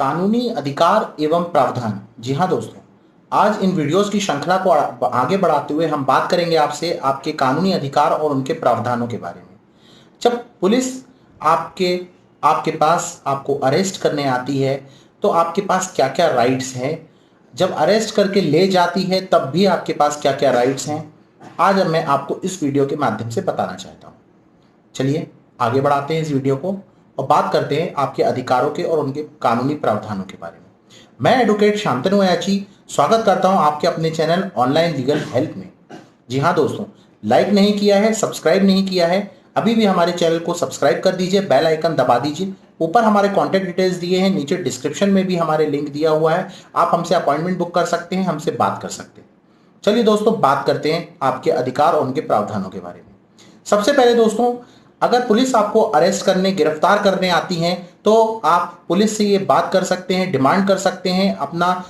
कानूनी अधिकार एवं प्रावधान। जी हाँ दोस्तों, आज इन वीडियोस की श्रृंखला को आगे बढ़ाते हुए हम बात करेंगे आपसे आपके कानूनी अधिकार और उनके प्रावधानों के बारे में। जब पुलिस आपके आपके पास आपको अरेस्ट करने आती है तो आपके पास क्या क्या राइट्स हैं, जब अरेस्ट करके ले जाती है तब भी आपके पास क्या क्या राइट्स हैं, आज मैं आपको इस वीडियो के माध्यम से बताना चाहता हूँ। चलिए आगे बढ़ाते हैं इस वीडियो को और बात करते हैं आपके अधिकारों के और उनके कानूनी प्रावधानों के बारे में। मैं एडवोकेट शांतनु अयाची स्वागत करता हूं आपके अपने चैनल ऑनलाइन लीगल हेल्प में। जी हाँ दोस्तों, लाइक नहीं किया है, सब्सक्राइब नहीं किया है, अभी भी हमारे चैनल को सब्सक्राइब कर दीजिए, बेल आइकन दबा दीजिए। ऊपर हमारे कॉन्टैक्ट डिटेल्स दिए हैं, नीचे डिस्क्रिप्शन में भी हमारे लिंक दिया हुआ है, आप हमसे अपॉइंटमेंट बुक कर सकते हैं, हमसे बात कर सकते हैं। चलिए दोस्तों, बात करते हैं आपके अधिकार और उनके प्रावधानों के बारे में। सबसे पहले दोस्तों, अगर पुलिस आपको अरेस्ट करने, गिरफ्तार करने आती है तो आप पुलिस से ये बात कर सकते हैं, डिमांड कर सकते हैं, अपना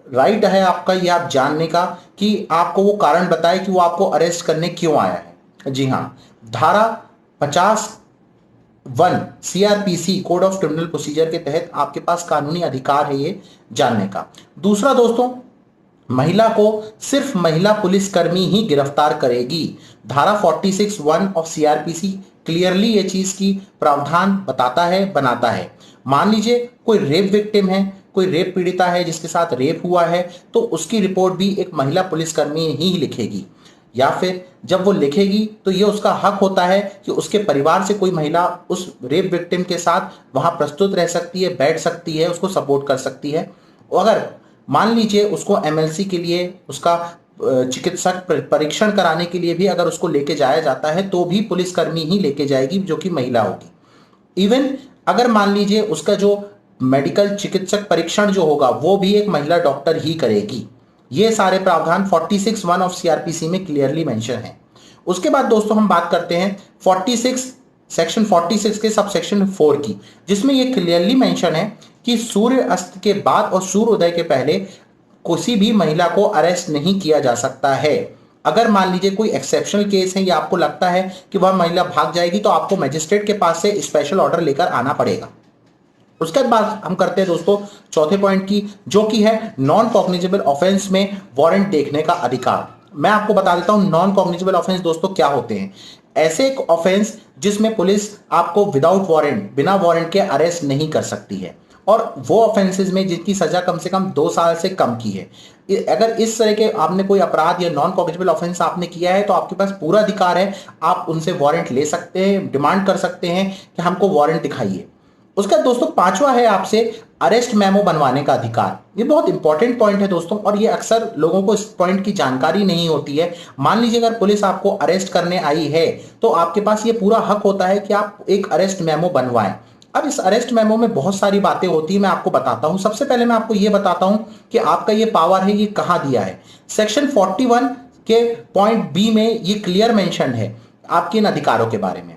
राइट है आपका ये आप जानने का कि आपको वो कारण बताए कि वो आपको अरेस्ट करने क्यों आया है। जी हाँ, धारा 50(1) CrPC code of criminal procedure के तहत आपके पास कानूनी अधिकार है ये जानने का। दूसरा दोस्तों, महिला को सिर्फ महिला पुलिसकर्मी ही गिरफ्तार करेगी। धारा 46(1) ऑफ सीआरपीसी क्लियरली ये चीज की प्रावधान बताता है, बनाता है। मान लीजिए कोई रेप विक्टिम है, कोई रेप पीड़िता है जिसके साथ रेप हुआ है, तो उसकी रिपोर्ट भी एक महिला पुलिसकर्मी ही लिखेगी, या फिर जब वो लिखेगी तो ये उसका हक होता है कि उसके परिवार से कोई महिला उस रेप विक्टिम के साथ वहां प्रस्तुत रह सकती है, बैठ सकती है, उसको सपोर्ट कर सकती है। अगर मान लीजिए उसको एमएलसी के लिए, उसका चिकित्सक परीक्षण कराने के लिए भी अगर उसको लेके जाया जाता है तो भी पुलिसकर्मी ही लेके जाएगी जो कि महिला होगी। इवन अगर मान लीजिए उसका जो मेडिकल चिकित्सक परीक्षण जो होगा वो भी एक महिला डॉक्टर ही करेगी। ये सारे प्रावधान 46(1) ऑफ सीआरपीसी में क्लियरली मेंशन है। उसके बाद दोस्तों हम बात करते हैं सेक्शन 46 के सब सेक्शन 4 की, जिसमें ये क्लियरली मेंशन है कि सूर्य अस्त के बाद और सूर्योदय के पहले किसी भी महिला को अरेस्ट नहीं किया जा सकता है। अगर मान लीजिए कोई एक्सेप्शनल केस है या आपको लगता है कि वह महिला भाग जाएगी तो आपको मजिस्ट्रेट के पास से स्पेशल ऑर्डर लेकर आना पड़ेगा। उसके बाद हम करते हैं दोस्तों चौथे पॉइंट की, जो कि है नॉन कॉग्निजेबल ऑफेंस में वारंट देखने का अधिकार। मैं आपको बता देता हूं नॉन कॉग्निजेबल ऑफेंस दोस्तों क्या होते हैं। ऐसे एक ऑफेंस जिसमें पुलिस आपको विदाउट वारंट, बिना वारंट के अरेस्ट नहीं कर सकती है, और वो ऑफेंसेस में जिनकी सजा कम से कम 2 साल से कम की है। अगर इस तरह के आपने कोई अपराध या नॉन कॉग्निजेबल ऑफेंस आपने किया है तो आपके पास पूरा अधिकार है, आप उनसे वारंट ले सकते हैं, डिमांड कर सकते हैं कि हमको वारंट दिखाइए। उसका दोस्तों पांचवा है आपसे अरेस्ट मेमो बनवाने का अधिकार। ये बहुत इंपॉर्टेंट पॉइंट है दोस्तों, और ये अक्सर लोगों को इस पॉइंट की जानकारी नहीं होती है। मान लीजिए अगर पुलिस आपको अरेस्ट करने आई है तो आपके पास ये पूरा हक होता है कि आप एक अरेस्ट मेमो बनवाएं। अब इस अरेस्ट मेमो में बहुत सारी बातें होती है, मैं आपको बताता हूं। सबसे पहले मैं आपको ये बताता हूं कि आपका ये पावर है ये कहां दिया है। सेक्शन 41 के पॉइंट बी में ये क्लियर मेंशन है आपके इन अधिकारों के बारे में।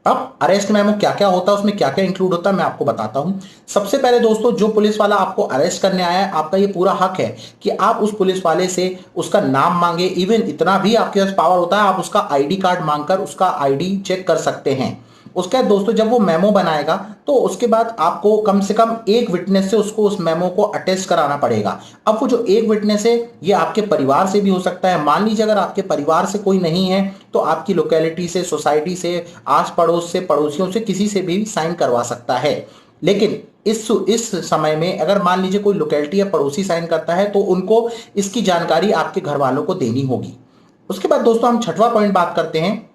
अब अरेस्ट मेमो क्या क्या होता है, उसमें क्या क्या इंक्लूड होता है, मैं आपको बताता हूं। सबसे पहले दोस्तों, जो पुलिस वाला आपको अरेस्ट करने आया है, आपका ये पूरा हक है कि आप उस पुलिस वाले से उसका नाम मांगे। इवन इतना भी आपके पास पावर होता है, आप उसका आईडी कार्ड मांगकर उसका आईडी चेक कर सकते हैं। उसके बाद दोस्तों जब वो मेमो बनाएगा तो उसके बाद आपको कम से कम एक विटनेस से उसको उस मेमो को अटेस्ट कराना पड़ेगा। अब वो जो एक विटनेस है ये आपके परिवार से भी हो सकता है। मान लीजिए अगर आपके परिवार से कोई नहीं है तो आपकी लोकेलिटी से, सोसाइटी से, आस पड़ोस से, पड़ोसियों से, किसी से भी साइन करवा सकता है। लेकिन इस समय में अगर मान लीजिए कोई लोकेलिटी या पड़ोसी साइन करता है तो उनको इसकी जानकारी आपके घर वालों को देनी होगी। उसके बाद दोस्तों हम छठवां पॉइंट बात करते हैं।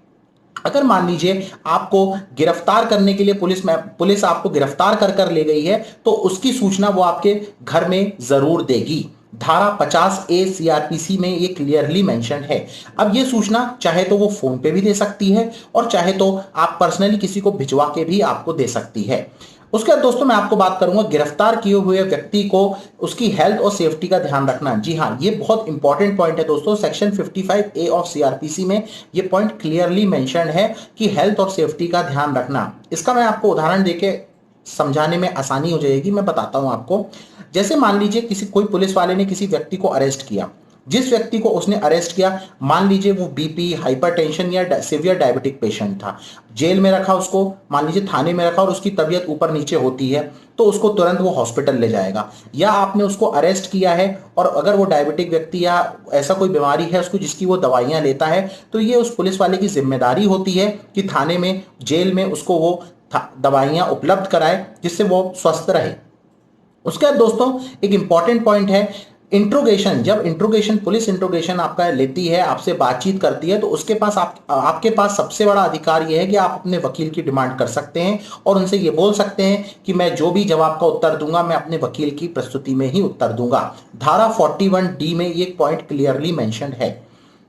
अगर मान लीजिए आपको गिरफ्तार करने के लिए पुलिस आपको गिरफ्तार कर ले गई है तो उसकी सूचना वो आपके घर में जरूर देगी। धारा 50(a) सीआरपीसी में ये क्लियरली मेंशन है। अब ये सूचना चाहे तो वो फोन पे भी दे सकती है और चाहे तो आप पर्सनली किसी को भिजवा के भी आपको दे सकती है। उसके बाद दोस्तों मैं आपको बात करूंगा गिरफ्तार किए हुए व्यक्ति को उसकी हेल्थ और सेफ्टी का ध्यान रखना। जी हाँ, ये बहुत इंपॉर्टेंट पॉइंट है दोस्तों। सेक्शन 55(a) ऑफ सीआरपीसी में ये पॉइंट क्लियरली मेंशन है कि हेल्थ और सेफ्टी का ध्यान रखना। इसका मैं आपको उदाहरण देके समझाने में आसानी हो जाएगी, मैं बताता हूं आपको। जैसे मान लीजिए कोई पुलिस वाले ने किसी व्यक्ति को अरेस्ट किया, जिस व्यक्ति को उसने अरेस्ट किया, मान लीजिए वो बीपी, हाइपरटेंशन या सीवियर डायबिटिक पेशेंट था, जेल में रखा उसको, मान लीजिए थाने में रखा और उसकी तबीयत ऊपर नीचे होती है, तो उसको तुरंत वो हॉस्पिटल ले जाएगा। या आपने उसको अरेस्ट किया है और अगर वो डायबिटिक व्यक्ति या ऐसा कोई बीमारी है उसको जिसकी वो दवाइयां लेता है, तो ये उस पुलिस वाले की जिम्मेदारी होती है कि थाने में, जेल में उसको वो दवाइयां उपलब्ध कराए जिससे वो स्वस्थ रहे। उसके बाद दोस्तों एक इंपॉर्टेंट पॉइंट है इंट्रोगेशन। जब इंट्रोगेशन, पुलिस इंट्रोगेशन आपका लेती है, आपसे बातचीत करती है, तो उसके पास आपके पास सबसे बड़ा अधिकार यह है कि आप अपने वकील की डिमांड कर सकते हैं और उनसे ये बोल सकते हैं कि मैं जो भी जवाब का उत्तर दूंगा मैं अपने वकील की प्रस्तुति में ही उत्तर दूंगा। धारा 41D में ये पॉइंट क्लियरली मेंशन्ड है।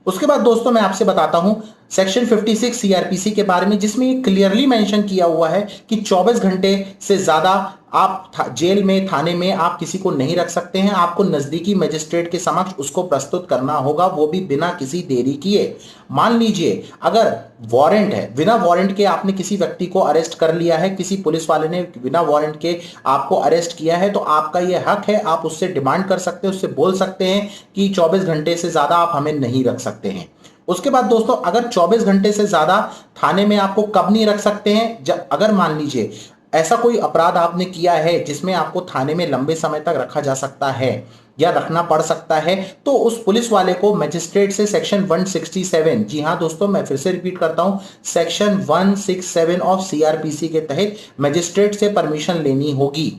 उसके बाद दोस्तों मैं आपसे बताता हूं सेक्शन 56 सीआरपीसी के बारे में, जिसमें ये क्लियरली मेंशन किया हुआ है कि 24 घंटे से ज्यादा आप जेल में, थाने में आप किसी को नहीं रख सकते हैं। आपको नजदीकी मजिस्ट्रेट के समक्ष उसको प्रस्तुत करना होगा, वो भी बिना किसी देरी किए। मान लीजिए अगर वारंट है, बिना वारंट के आपने किसी व्यक्ति को अरेस्ट कर लिया है, किसी पुलिस वाले ने बिना वारंट के आपको अरेस्ट किया है, तो आपका यह हक है, आप उससे डिमांड कर सकते हैं, उससे बोल सकते हैं कि 24 घंटे से ज्यादा आप हमें नहीं रख सकते हैं। उसके बाद दोस्तों अगर 24 घंटे से ज्यादा थाने में आपको कब नहीं रख सकते हैं, जब अगर मान लीजिए ऐसा कोई अपराध आपने किया है जिसमें आपको थाने में लंबे समय तक रखा जा सकता है या रखना पड़ सकता है, तो उस पुलिस वाले को मजिस्ट्रेट से सेक्शन 167, जी हां दोस्तों मैं फिर से रिपीट करता हूं, सेक्शन 167 ऑफ सीआरपीसी के तहत मजिस्ट्रेट से परमिशन लेनी होगी।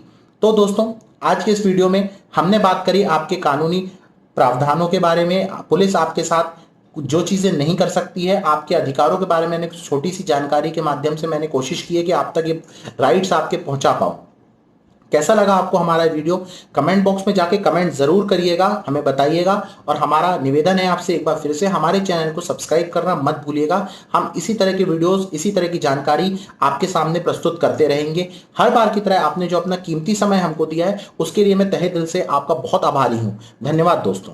तो दोस्तों आज के इस वीडियो में हमने बात करी आपके कानूनी प्रावधानों के बारे में, पुलिस आपके साथ जो चीजें नहीं कर सकती है, आपके अधिकारों के बारे में छोटी सी जानकारी के माध्यम से मैंने कोशिश की है कि आप तक ये राइट्स आपके पहुंचा पाऊं। कैसा लगा आपको हमारा वीडियो? कमेंट बॉक्स में जाके कमेंट जरूर करिएगा, हमें बताइएगा। और हमारा निवेदन है आपसे एक बार फिर से हमारे चैनल को सब्सक्राइब करना मत भूलिएगा। हम इसी तरह के वीडियोस, इसी तरह की जानकारी आपके सामने प्रस्तुत करते रहेंगे। हर बार की तरह आपने जो अपना कीमती समय हमको दिया है उसके लिए मैं तहे दिल से आपका बहुत आभारी हूं। धन्यवाद दोस्तों।